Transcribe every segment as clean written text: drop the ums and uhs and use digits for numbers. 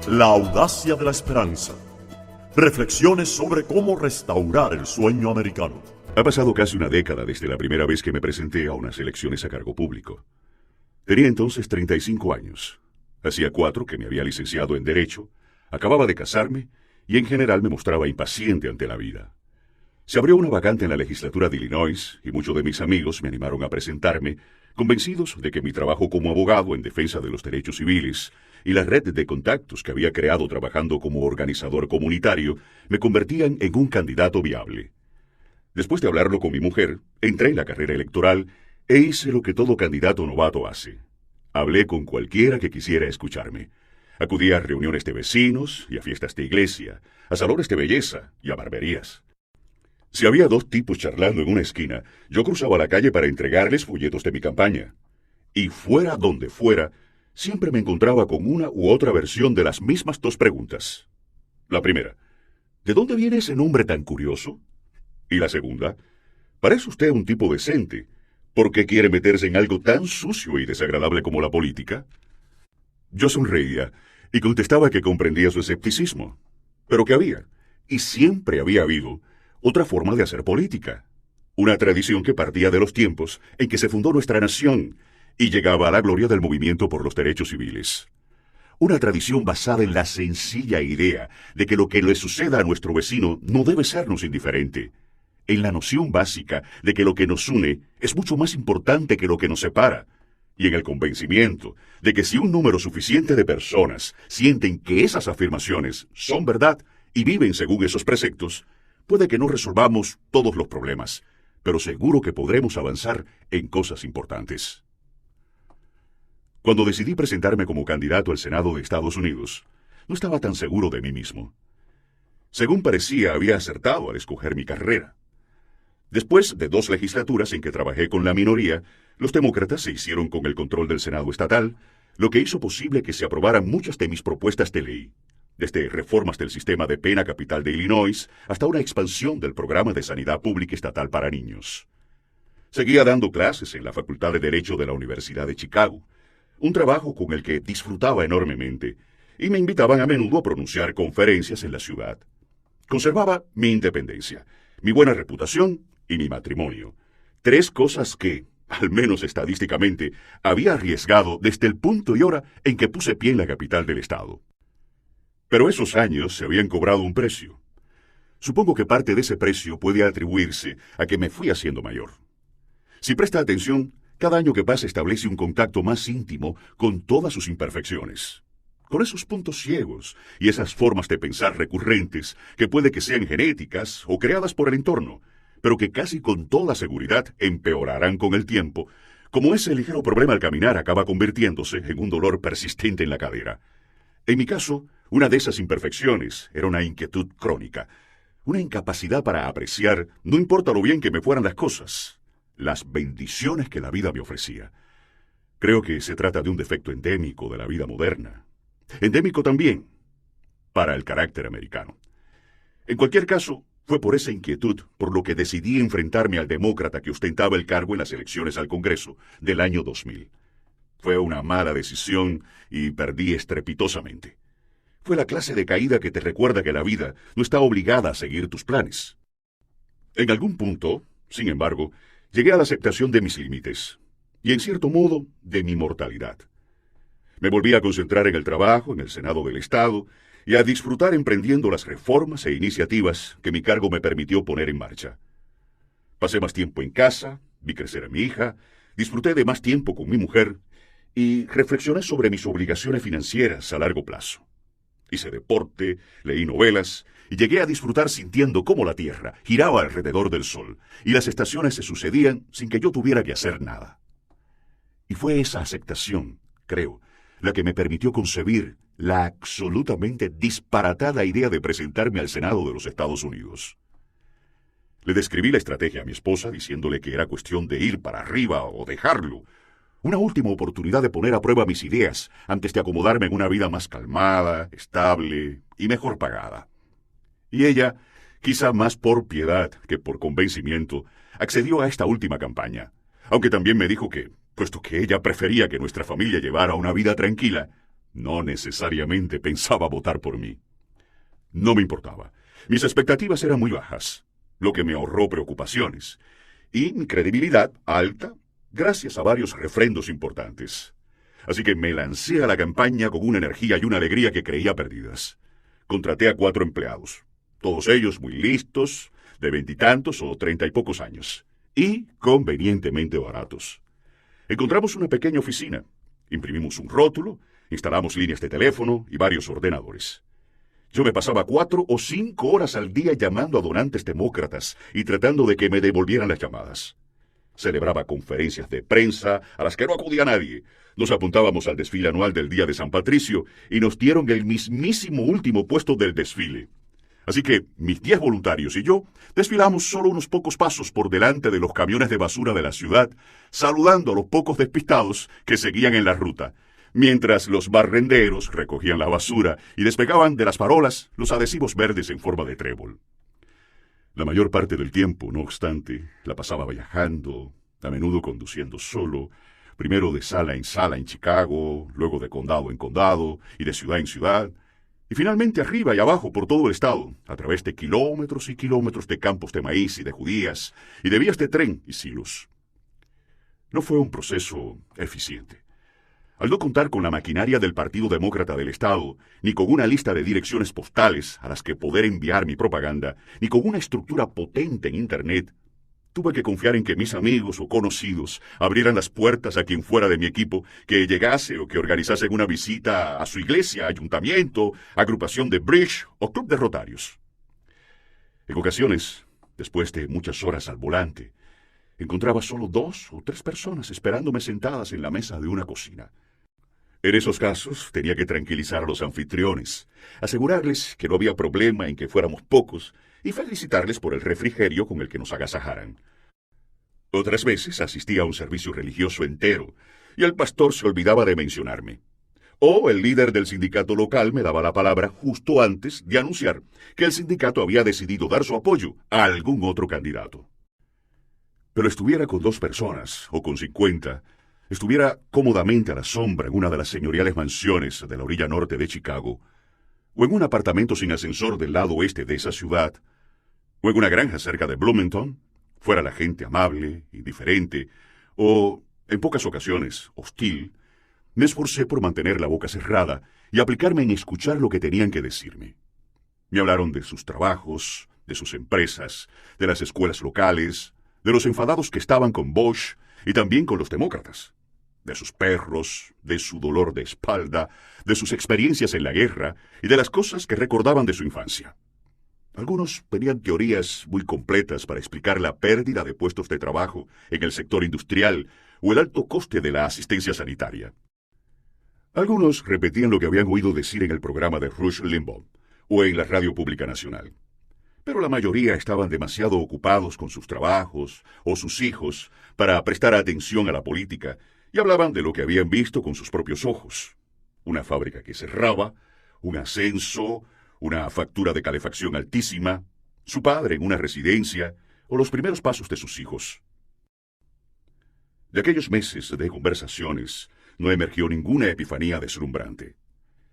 La audacia de la esperanza. Reflexiones sobre cómo restaurar el sueño americano. Ha pasado casi una década desde la primera vez que me presenté a unas elecciones a cargo público. Tenía entonces 35 años. Hacía 4 que me había licenciado en Derecho, acababa de casarme y en general me mostraba impaciente ante la vida. Se abrió una vacante en la legislatura de Illinois y muchos de mis amigos me animaron a presentarme, convencidos de que mi trabajo como abogado en defensa de los derechos civiles y la red de contactos que había creado trabajando como organizador comunitario me convertían en un candidato viable. Después de hablarlo con mi mujer, entré en la carrera electoral e hice lo que todo candidato novato hace. Hablé con cualquiera que quisiera escucharme. Acudí a reuniones de vecinos y a fiestas de iglesia, a salones de belleza y a barberías. Si había 2 tipos charlando en una esquina, yo cruzaba la calle para entregarles folletos de mi campaña. Y fuera donde fuera, siempre me encontraba con una u otra versión de las mismas 2 preguntas. La primera, ¿de dónde viene ese nombre tan curioso? Y la segunda, ¿parece usted un tipo decente? ¿Por qué quiere meterse en algo tan sucio y desagradable como la política? Yo sonreía y contestaba que comprendía su escepticismo, pero que había, y siempre había habido, otra forma de hacer política. Una tradición que partía de los tiempos en que se fundó nuestra nación y llegaba a la gloria del movimiento por los derechos civiles. Una tradición basada en la sencilla idea de que lo que le suceda a nuestro vecino no debe sernos indiferente. En la noción básica de que lo que nos une es mucho más importante que lo que nos separa. Y en el convencimiento de que si un número suficiente de personas sienten que esas afirmaciones son verdad y viven según esos preceptos, puede que no resolvamos todos los problemas, pero seguro que podremos avanzar en cosas importantes. Cuando decidí presentarme como candidato al Senado de Estados Unidos, no estaba tan seguro de mí mismo. Según parecía, había acertado al escoger mi carrera. Después de 2 legislaturas en que trabajé con la minoría, los demócratas se hicieron con el control del Senado estatal, lo que hizo posible que se aprobaran muchas de mis propuestas de ley, desde reformas del sistema de pena capital de Illinois hasta una expansión del programa de sanidad pública estatal para niños. Seguía dando clases en la Facultad de Derecho de la Universidad de Chicago, un trabajo con el que disfrutaba enormemente, y me invitaban a menudo a pronunciar conferencias en la ciudad. Conservaba mi independencia, mi buena reputación y mi matrimonio. 3 cosas que, al menos estadísticamente, había arriesgado desde el punto y hora en que puse pie en la capital del estado. Pero esos años se habían cobrado un precio. Supongo que parte de ese precio puede atribuirse a que me fui haciendo mayor. Si presta atención, cada año que pasa establece un contacto más íntimo con todas sus imperfecciones, con esos puntos ciegos y esas formas de pensar recurrentes que puede que sean genéticas o creadas por el entorno, pero que casi con toda seguridad empeorarán con el tiempo, como ese ligero problema al caminar acaba convirtiéndose en un dolor persistente en la cadera. En mi caso, una de esas imperfecciones era una inquietud crónica, una incapacidad para apreciar, no importa lo bien que me fueran las cosas, las bendiciones que la vida me ofrecía. Creo que se trata de un defecto endémico de la vida moderna. Endémico también para el carácter americano. En cualquier caso, fue por esa inquietud por lo que decidí enfrentarme al demócrata que ostentaba el cargo en las elecciones al Congreso del año 2000. Fue una mala decisión y perdí estrepitosamente. Fue la clase de caída que te recuerda que la vida no está obligada a seguir tus planes. En algún punto, sin embargo, llegué a la aceptación de mis límites y, en cierto modo, de mi mortalidad. Me volví a concentrar en el trabajo, en el Senado del Estado, y a disfrutar emprendiendo las reformas e iniciativas que mi cargo me permitió poner en marcha. Pasé más tiempo en casa, vi crecer a mi hija, disfruté de más tiempo con mi mujer y reflexioné sobre mis obligaciones financieras a largo plazo. Hice deporte, leí novelas y llegué a disfrutar sintiendo cómo la Tierra giraba alrededor del Sol y las estaciones se sucedían sin que yo tuviera que hacer nada. Y fue esa aceptación, creo, la que me permitió concebir la absolutamente disparatada idea de presentarme al Senado de los Estados Unidos. Le describí la estrategia a mi esposa diciéndole que era cuestión de ir para arriba o dejarlo, una última oportunidad de poner a prueba mis ideas antes de acomodarme en una vida más calmada, estable y mejor pagada. Y ella, quizá más por piedad que por convencimiento, accedió a esta última campaña, aunque también me dijo que, puesto que ella prefería que nuestra familia llevara una vida tranquila, no necesariamente pensaba votar por mí. No me importaba. Mis expectativas eran muy bajas, lo que me ahorró preocupaciones, y mi credibilidad alta gracias a varios refrendos importantes. Así que me lancé a la campaña con una energía y una alegría que creía perdidas. Contraté a 4 empleados, todos ellos muy listos, de 20 y tantos o 30 y pocos años, y convenientemente baratos. Encontramos una pequeña oficina, imprimimos un rótulo, instalamos líneas de teléfono y varios ordenadores. Yo me pasaba 4 o 5 horas al día llamando a donantes demócratas y tratando de que me devolvieran las llamadas. Celebraba conferencias de prensa a las que no acudía nadie. Nos apuntábamos al desfile anual del Día de San Patricio y nos dieron el mismísimo último puesto del desfile. Así que mis 10 voluntarios y yo desfilamos solo unos pocos pasos por delante de los camiones de basura de la ciudad, saludando a los pocos despistados que seguían en la ruta, mientras los barrenderos recogían la basura y despegaban de las farolas los adhesivos verdes en forma de trébol. La mayor parte del tiempo, no obstante, la pasaba viajando, a menudo conduciendo solo, primero de sala en Chicago, luego de condado en condado y de ciudad en ciudad, y finalmente arriba y abajo por todo el estado, a través de kilómetros y kilómetros de campos de maíz y de judías, y de vías de tren y silos. No fue un proceso eficiente. Al no contar con la maquinaria del Partido Demócrata del Estado, ni con una lista de direcciones postales a las que poder enviar mi propaganda, ni con una estructura potente en Internet, tuve que confiar en que mis amigos o conocidos abrieran las puertas a quien fuera de mi equipo que llegase o que organizase una visita a su iglesia, ayuntamiento, agrupación de bridge o club de rotarios. En ocasiones, después de muchas horas al volante, encontraba solo 2 o 3 personas esperándome sentadas en la mesa de una cocina. En esos casos tenía que tranquilizar a los anfitriones, asegurarles que no había problema en que fuéramos pocos y felicitarles por el refrigerio con el que nos agasajaran. Otras veces asistía a un servicio religioso entero y el pastor se olvidaba de mencionarme. O el líder del sindicato local me daba la palabra justo antes de anunciar que el sindicato había decidido dar su apoyo a algún otro candidato. Pero estuviera con 2 personas o con 50, estuviera cómodamente a la sombra en una de las señoriales mansiones de la orilla norte de Chicago, o en un apartamento sin ascensor del lado oeste de esa ciudad, o en una granja cerca de Bloomington, fuera la gente amable, indiferente, o, en pocas ocasiones, hostil, me esforcé por mantener la boca cerrada y aplicarme en escuchar lo que tenían que decirme. Me hablaron de sus trabajos, de sus empresas, de las escuelas locales, de los enfadados que estaban con Bush y también con los demócratas, de sus perros, de su dolor de espalda, de sus experiencias en la guerra y de las cosas que recordaban de su infancia. Algunos tenían teorías muy completas para explicar la pérdida de puestos de trabajo en el sector industrial o el alto coste de la asistencia sanitaria. Algunos repetían lo que habían oído decir en el programa de Rush Limbaugh o en la radio pública nacional. Pero la mayoría estaban demasiado ocupados con sus trabajos o sus hijos para prestar atención a la política y hablaban de lo que habían visto con sus propios ojos. Una fábrica que cerraba, un ascenso, una factura de calefacción altísima, su padre en una residencia o los primeros pasos de sus hijos. De aquellos meses de conversaciones no emergió ninguna epifanía deslumbrante.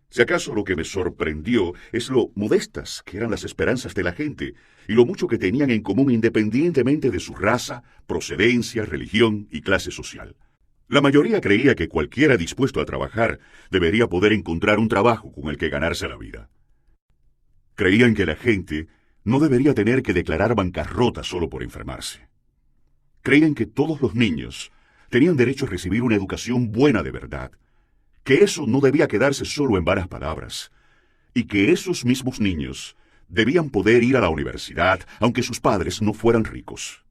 Si acaso lo que me sorprendió es lo modestas que eran las esperanzas de la gente y lo mucho que tenían en común independientemente de su raza, procedencia, religión y clase social. La mayoría creía que cualquiera dispuesto a trabajar debería poder encontrar un trabajo con el que ganarse la vida. Creían que la gente no debería tener que declarar bancarrota solo por enfermarse. Creían que todos los niños tenían derecho a recibir una educación buena de verdad, que eso no debía quedarse solo en vanas palabras, y que esos mismos niños debían poder ir a la universidad aunque sus padres no fueran ricos.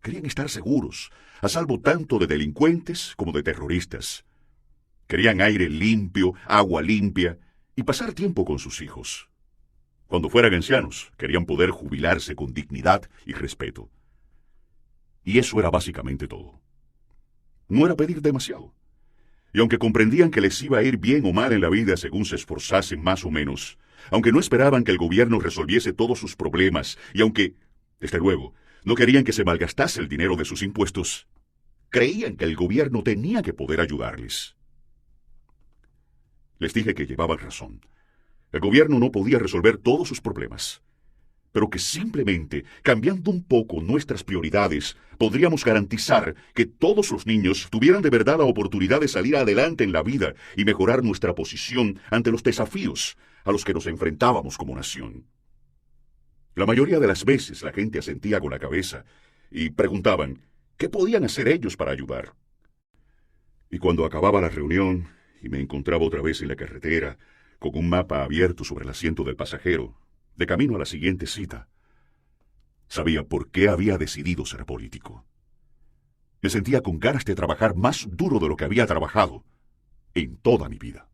Querían estar seguros, a salvo tanto de delincuentes como de terroristas. Querían aire limpio, agua limpia y pasar tiempo con sus hijos. Cuando fueran ancianos, querían poder jubilarse con dignidad y respeto. Y eso era básicamente todo. No era pedir demasiado. Y aunque comprendían que les iba a ir bien o mal en la vida según se esforzasen más o menos, aunque no esperaban que el gobierno resolviese todos sus problemas, y aunque, desde luego, no querían que se malgastase el dinero de sus impuestos, creían que el gobierno tenía que poder ayudarles. Les dije que llevaban razón. El gobierno no podía resolver todos sus problemas, pero que simplemente cambiando un poco nuestras prioridades podríamos garantizar que todos los niños tuvieran de verdad la oportunidad de salir adelante en la vida y mejorar nuestra posición ante los desafíos a los que nos enfrentábamos como nación. La mayoría de las veces la gente asentía con la cabeza y preguntaban qué podían hacer ellos para ayudar. Y cuando acababa la reunión y me encontraba otra vez en la carretera, con un mapa abierto sobre el asiento del pasajero, de camino a la siguiente cita, sabía por qué había decidido ser político. Me sentía con ganas de trabajar más duro de lo que había trabajado en toda mi vida.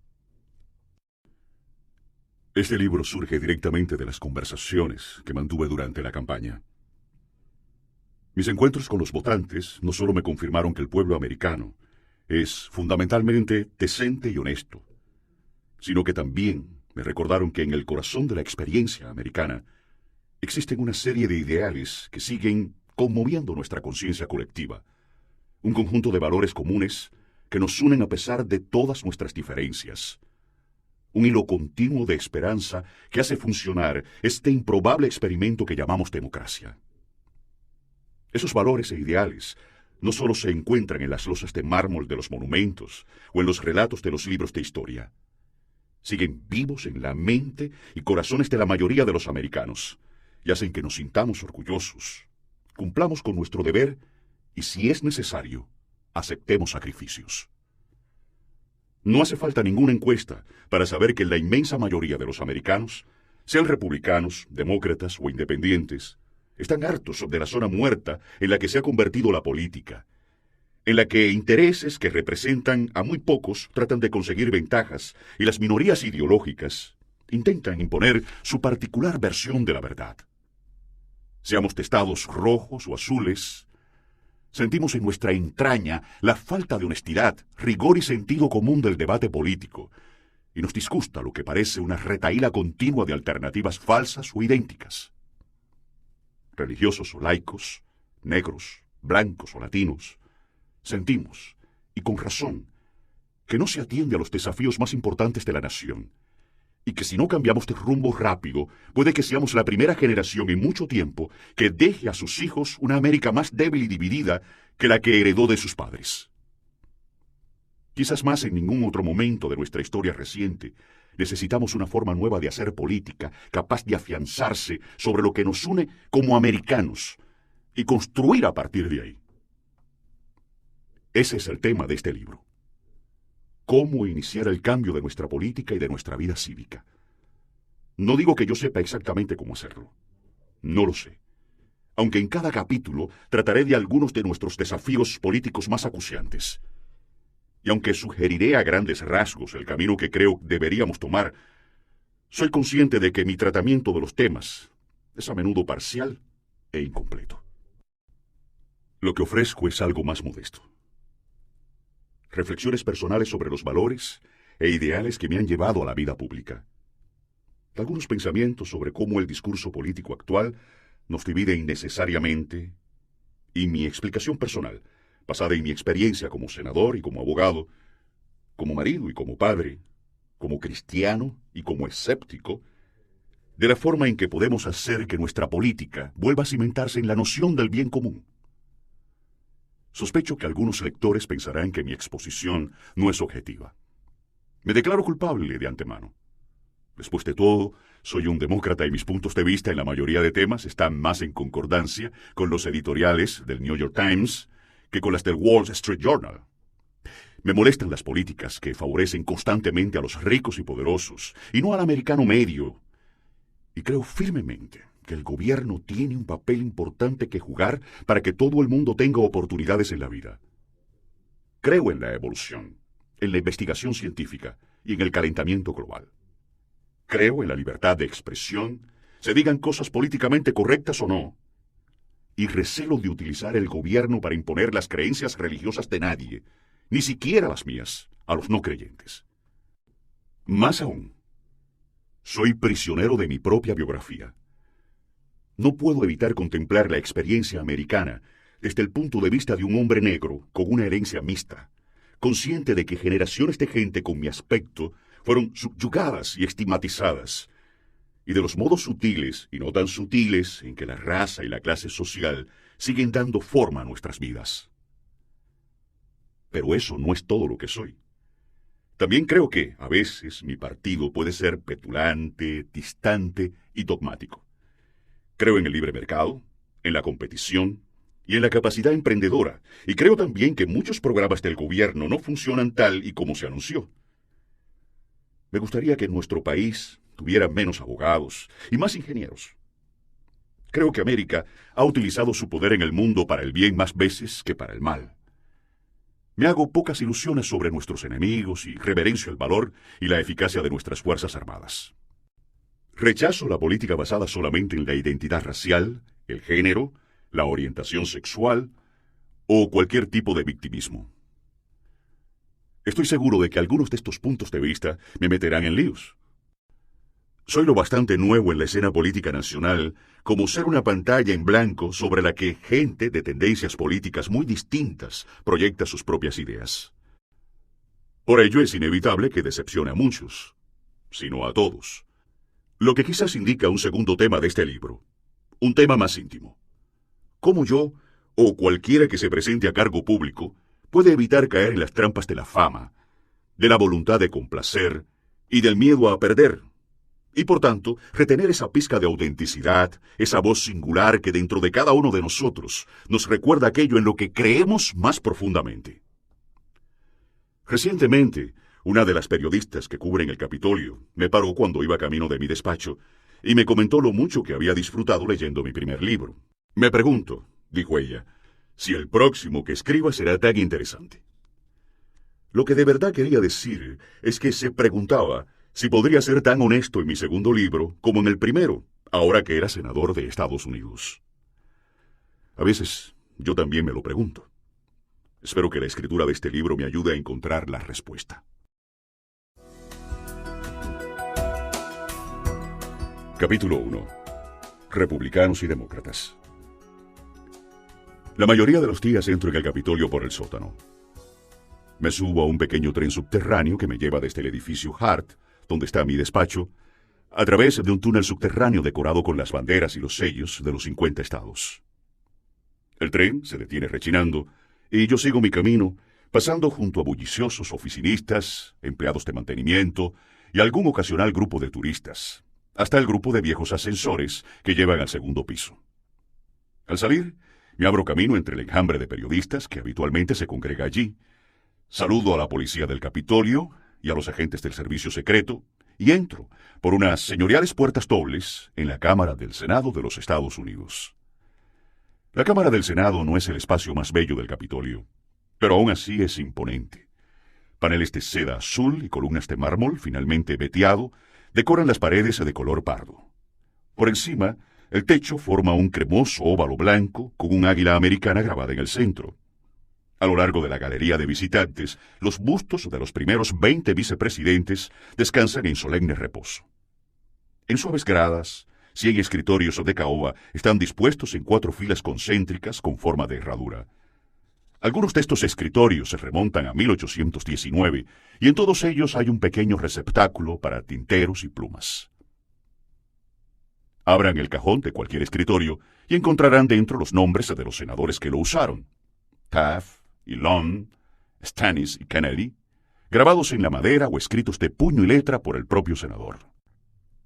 Este libro surge directamente de las conversaciones que mantuve durante la campaña. Mis encuentros con los votantes no solo me confirmaron que el pueblo americano es fundamentalmente decente y honesto, sino que también me recordaron que en el corazón de la experiencia americana existen una serie de ideales que siguen conmoviendo nuestra conciencia colectiva, un conjunto de valores comunes que nos unen a pesar de todas nuestras diferencias, un hilo continuo de esperanza que hace funcionar este improbable experimento que llamamos democracia. Esos valores e ideales no solo se encuentran en las losas de mármol de los monumentos o en los relatos de los libros de historia. Siguen vivos en la mente y corazones de la mayoría de los americanos y hacen que nos sintamos orgullosos, cumplamos con nuestro deber y, si es necesario, aceptemos sacrificios. No hace falta ninguna encuesta para saber que la inmensa mayoría de los americanos, sean republicanos, demócratas o independientes, están hartos de la zona muerta en la que se ha convertido la política, en la que intereses que representan a muy pocos tratan de conseguir ventajas y las minorías ideológicas intentan imponer su particular versión de la verdad. Seamos testados rojos o azules, sentimos en nuestra entraña la falta de honestidad, rigor y sentido común del debate político, y nos disgusta lo que parece una retahíla continua de alternativas falsas o idénticas. Religiosos o laicos, negros, blancos o latinos, sentimos, y con razón, que no se atiende a los desafíos más importantes de la nación, y que si no cambiamos de rumbo rápido, puede que seamos la primera generación en mucho tiempo que deje a sus hijos una América más débil y dividida que la que heredó de sus padres. Quizás más en ningún otro momento de nuestra historia reciente, necesitamos una forma nueva de hacer política, capaz de afianzarse sobre lo que nos une como americanos y construir a partir de ahí. Ese es el tema de este libro. Cómo iniciar el cambio de nuestra política y de nuestra vida cívica. No digo que yo sepa exactamente cómo hacerlo. No lo sé. Aunque en cada capítulo trataré de algunos de nuestros desafíos políticos más acuciantes. Y aunque sugeriré a grandes rasgos el camino que creo deberíamos tomar, soy consciente de que mi tratamiento de los temas es a menudo parcial e incompleto. Lo que ofrezco es algo más modesto. Reflexiones personales sobre los valores e ideales que me han llevado a la vida pública. Algunos pensamientos sobre cómo el discurso político actual nos divide innecesariamente y mi explicación personal, basada en mi experiencia como senador y como abogado, como marido y como padre, como cristiano y como escéptico, de la forma en que podemos hacer que nuestra política vuelva a cimentarse en la noción del bien común. Sospecho que algunos lectores pensarán que mi exposición no es objetiva. Me declaro culpable de antemano. Después de todo, soy un demócrata y mis puntos de vista en la mayoría de temas están más en concordancia con los editoriales del New York Times que con las del Wall Street Journal. Me molestan las políticas que favorecen constantemente a los ricos y poderosos y no al americano medio. Y creo firmemente que el gobierno tiene un papel importante que jugar para que todo el mundo tenga oportunidades en la vida. Creo en la evolución, en la investigación científica y en el calentamiento global. Creo en la libertad de expresión, se digan cosas políticamente correctas o no. Y recelo de utilizar el gobierno para imponer las creencias religiosas de nadie, ni siquiera las mías, a los no creyentes. Más aún, soy prisionero de mi propia biografía. No puedo evitar contemplar la experiencia americana desde el punto de vista de un hombre negro con una herencia mixta, consciente de que generaciones de gente con mi aspecto fueron subyugadas y estigmatizadas, y de los modos sutiles y no tan sutiles en que la raza y la clase social siguen dando forma a nuestras vidas. Pero eso no es todo lo que soy. También creo que, a veces, mi partido puede ser petulante, distante y dogmático. Creo en el libre mercado, en la competición y en la capacidad emprendedora, y creo también que muchos programas del gobierno no funcionan tal y como se anunció. Me gustaría que nuestro país tuviera menos abogados y más ingenieros. Creo que América ha utilizado su poder en el mundo para el bien más veces que para el mal. Me hago pocas ilusiones sobre nuestros enemigos y reverencio el valor y la eficacia de nuestras Fuerzas Armadas. Rechazo la política basada solamente en la identidad racial, el género, la orientación sexual o cualquier tipo de victimismo. Estoy seguro de que algunos de estos puntos de vista me meterán en líos. Soy lo bastante nuevo en la escena política nacional como ser una pantalla en blanco sobre la que gente de tendencias políticas muy distintas proyecta sus propias ideas. Por ello es inevitable que decepcione a muchos, si no a todos. Lo que quizás indica un segundo tema de este libro, un tema más íntimo. ¿Cómo yo, o cualquiera que se presente a cargo público, puede evitar caer en las trampas de la fama, de la voluntad de complacer y del miedo a perder? Y por tanto, retener esa pizca de autenticidad, esa voz singular que dentro de cada uno de nosotros nos recuerda aquello en lo que creemos más profundamente. Recientemente, una de las periodistas que cubren el Capitolio me paró cuando iba camino de mi despacho y me comentó lo mucho que había disfrutado leyendo mi primer libro. Me pregunto, dijo ella, si el próximo que escriba será tan interesante. Lo que de verdad quería decir es que se preguntaba si podría ser tan honesto en mi segundo libro como en el primero, ahora que era senador de Estados Unidos. A veces yo también me lo pregunto. Espero que la escritura de este libro me ayude a encontrar la respuesta. Capítulo 1. Republicanos y demócratas. La mayoría de los días entro en el Capitolio por el sótano. Me subo a un pequeño tren subterráneo que me lleva desde el edificio Hart, donde está mi despacho, a través de un túnel subterráneo decorado con las banderas y los sellos de los 50 estados. El tren se detiene rechinando y yo sigo mi camino, pasando junto a bulliciosos oficinistas, empleados de mantenimiento y algún ocasional grupo de turistas, hasta el grupo de viejos ascensores que llevan al segundo piso. Al salir, me abro camino entre el enjambre de periodistas que habitualmente se congrega allí, saludo a la policía del Capitolio y a los agentes del servicio secreto, y entro por unas señoriales puertas dobles en la Cámara del Senado de los Estados Unidos. La Cámara del Senado no es el espacio más bello del Capitolio, pero aún así es imponente. Paneles de seda azul y columnas de mármol finamente veteado decoran las paredes de color pardo. Por encima, el techo forma un cremoso óvalo blanco con un águila americana grabada en el centro. A lo largo de la galería de visitantes, los bustos de los primeros 20 vicepresidentes descansan en solemne reposo. En suaves gradas, 100 escritorios de caoba están dispuestos en 4 filas concéntricas con forma de herradura. Algunos de estos escritorios se remontan a 1819, y en todos ellos hay un pequeño receptáculo para tinteros y plumas. Abran el cajón de cualquier escritorio y encontrarán dentro los nombres de los senadores que lo usaron. Taft y Long, Stannis y Kennedy, grabados en la madera o escritos de puño y letra por el propio senador.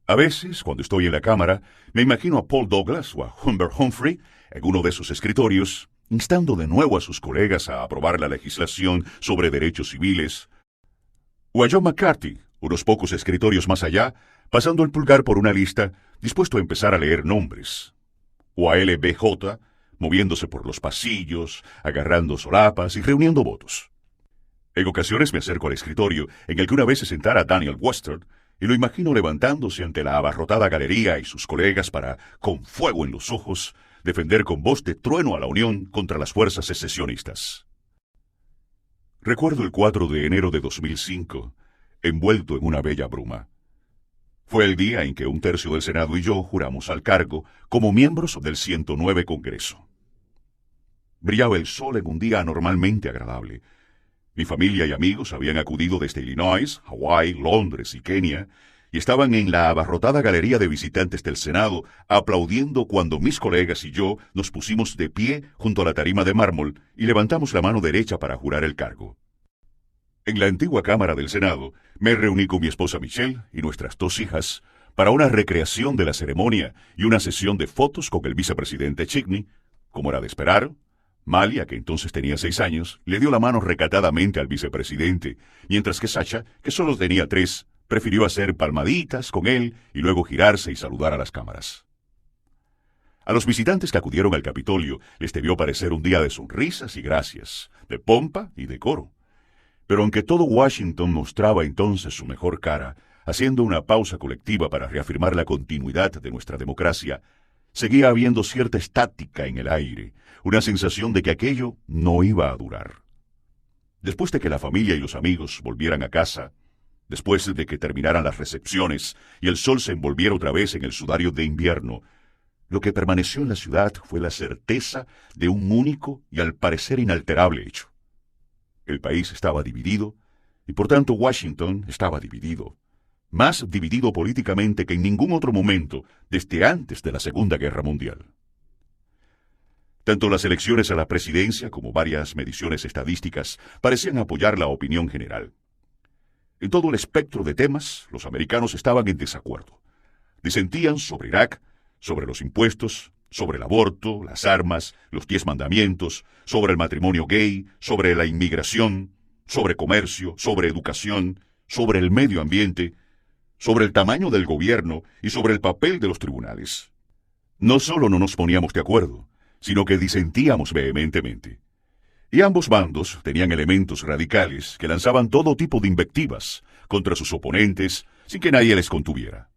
A veces, cuando estoy en la Cámara, me imagino a Paul Douglas o a Humbert Humphrey en uno de sus escritorios, instando de nuevo a sus colegas a aprobar la legislación sobre derechos civiles, o a John McCarthy, unos pocos escritorios más allá, pasando el pulgar por una lista, dispuesto a empezar a leer nombres, o a LBJ, moviéndose por los pasillos, agarrando solapas y reuniendo votos. En ocasiones me acerco al escritorio en el que una vez se sentara Daniel Webster y lo imagino levantándose ante la abarrotada galería y sus colegas para, con fuego en los ojos, defender con voz de trueno a la Unión contra las fuerzas secesionistas. Recuerdo el 4 de enero de 2005, envuelto en una bella bruma. Fue el día en que un tercio del Senado y yo juramos al cargo como miembros del 109 Congreso. Brillaba el sol en un día anormalmente agradable, Mi familia y amigos habían acudido desde Illinois, Hawái, Londres y Kenia, y estaban en la abarrotada galería de visitantes del Senado, aplaudiendo cuando mis colegas y yo nos pusimos de pie junto a la tarima de mármol y levantamos la mano derecha para jurar el cargo. En la antigua Cámara del Senado, me reuní con mi esposa Michelle y nuestras 2 hijas para una recreación de la ceremonia y una sesión de fotos con el vicepresidente Cheney. Como era de esperar, Malia, que entonces tenía 6 años, le dio la mano recatadamente al vicepresidente, mientras que Sacha, que solo tenía 3, prefirió hacer palmaditas con él y luego girarse y saludar a las cámaras. A los visitantes que acudieron al Capitolio les debió parecer un día de sonrisas y gracias, de pompa y decoro. Pero aunque todo Washington mostraba entonces su mejor cara, haciendo una pausa colectiva para reafirmar la continuidad de nuestra democracia, seguía habiendo cierta estática en el aire, una sensación de que aquello no iba a durar. Después de que la familia y los amigos volvieran a casa, después de que terminaran las recepciones y el sol se envolviera otra vez en el sudario de invierno, lo que permaneció en la ciudad fue la certeza de un único y al parecer inalterable hecho. El país estaba dividido y por tanto Washington estaba dividido, más dividido políticamente que en ningún otro momento desde antes de la Segunda Guerra Mundial. Tanto las elecciones a la presidencia como varias mediciones estadísticas parecían apoyar la opinión general. En todo el espectro de temas, los americanos estaban en desacuerdo. Disentían sobre Irak, sobre los impuestos, sobre el aborto, las armas, los 10 mandamientos, sobre el matrimonio gay, sobre la inmigración, sobre comercio, sobre educación, sobre el medio ambiente, sobre el tamaño del gobierno y sobre el papel de los tribunales. No solo no nos poníamos de acuerdo, sino que disentíamos vehementemente. Y ambos bandos tenían elementos radicales que lanzaban todo tipo de invectivas contra sus oponentes sin que nadie les contuviera.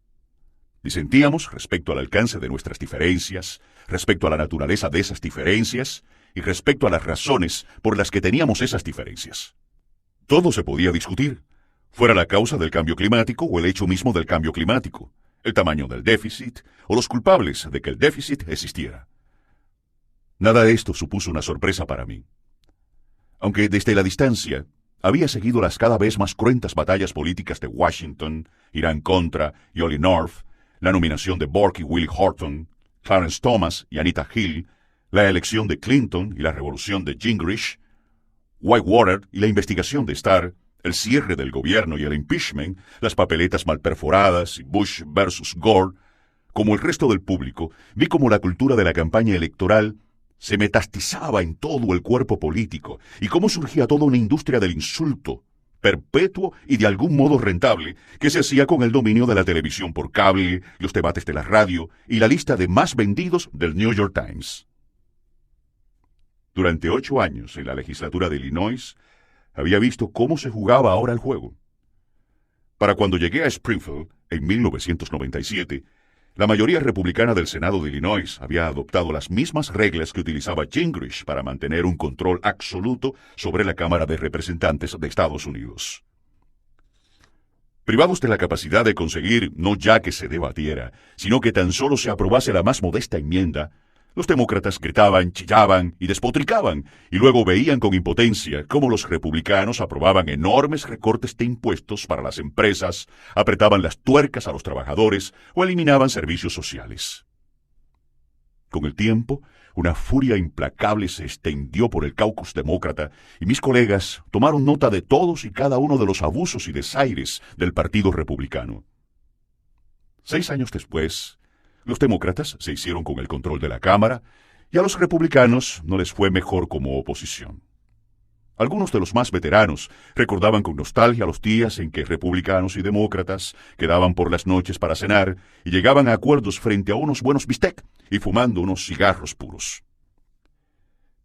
Disentíamos respecto al alcance de nuestras diferencias, respecto a la naturaleza de esas diferencias y respecto a las razones por las que teníamos esas diferencias. Todo se podía discutir, fuera la causa del cambio climático o el hecho mismo del cambio climático, el tamaño del déficit o los culpables de que el déficit existiera. Nada de esto supuso una sorpresa para mí. Aunque desde la distancia había seguido las cada vez más cruentas batallas políticas de Washington, Irán-Contra y Ollie North, la nominación de Bork y Willie Horton, Clarence Thomas y Anita Hill, la elección de Clinton y la revolución de Gingrich, Whitewater y la investigación de Starr, el cierre del gobierno y el impeachment, las papeletas mal perforadas y Bush versus Gore, como el resto del público, vi cómo la cultura de la campaña electoral se metastizaba en todo el cuerpo político y cómo surgía toda una industria del insulto, perpetuo y de algún modo rentable, que se hacía con el dominio de la televisión por cable, los debates de la radio y la lista de más vendidos del New York Times. Durante 8 años en la legislatura de Illinois, había visto cómo se jugaba ahora el juego. Para cuando llegué a Springfield, en 1997, la mayoría republicana del Senado de Illinois había adoptado las mismas reglas que utilizaba Gingrich para mantener un control absoluto sobre la Cámara de Representantes de Estados Unidos. Privados de la capacidad de conseguir no ya que se debatiera, sino que tan solo se aprobase la más modesta enmienda, los demócratas gritaban, chillaban y despotricaban, y luego veían con impotencia cómo los republicanos aprobaban enormes recortes de impuestos para las empresas, apretaban las tuercas a los trabajadores o eliminaban servicios sociales. Con el tiempo, una furia implacable se extendió por el caucus demócrata y mis colegas tomaron nota de todos y cada uno de los abusos y desaires del Partido Republicano. 6 años después, los demócratas se hicieron con el control de la Cámara y a los republicanos no les fue mejor como oposición. Algunos de los más veteranos recordaban con nostalgia los días en que republicanos y demócratas quedaban por las noches para cenar y llegaban a acuerdos frente a unos buenos bistec y fumando unos cigarros puros.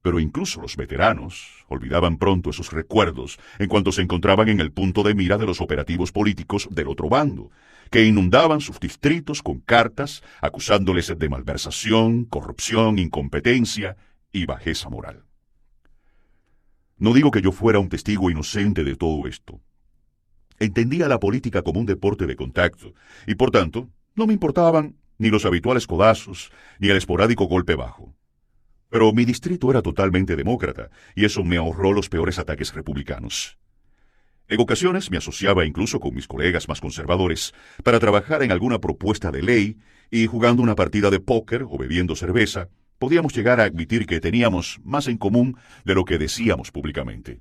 Pero incluso los veteranos olvidaban pronto esos recuerdos en cuanto se encontraban en el punto de mira de los operativos políticos del otro bando, que inundaban sus distritos con cartas acusándoles de malversación, corrupción, incompetencia y bajeza moral. No digo que yo fuera un testigo inocente de todo esto. Entendía la política como un deporte de contacto y, por tanto, no me importaban ni los habituales codazos ni el esporádico golpe bajo. Pero mi distrito era totalmente demócrata, y eso me ahorró los peores ataques republicanos. En ocasiones me asociaba incluso con mis colegas más conservadores para trabajar en alguna propuesta de ley, y jugando una partida de póker o bebiendo cerveza, podíamos llegar a admitir que teníamos más en común de lo que decíamos públicamente.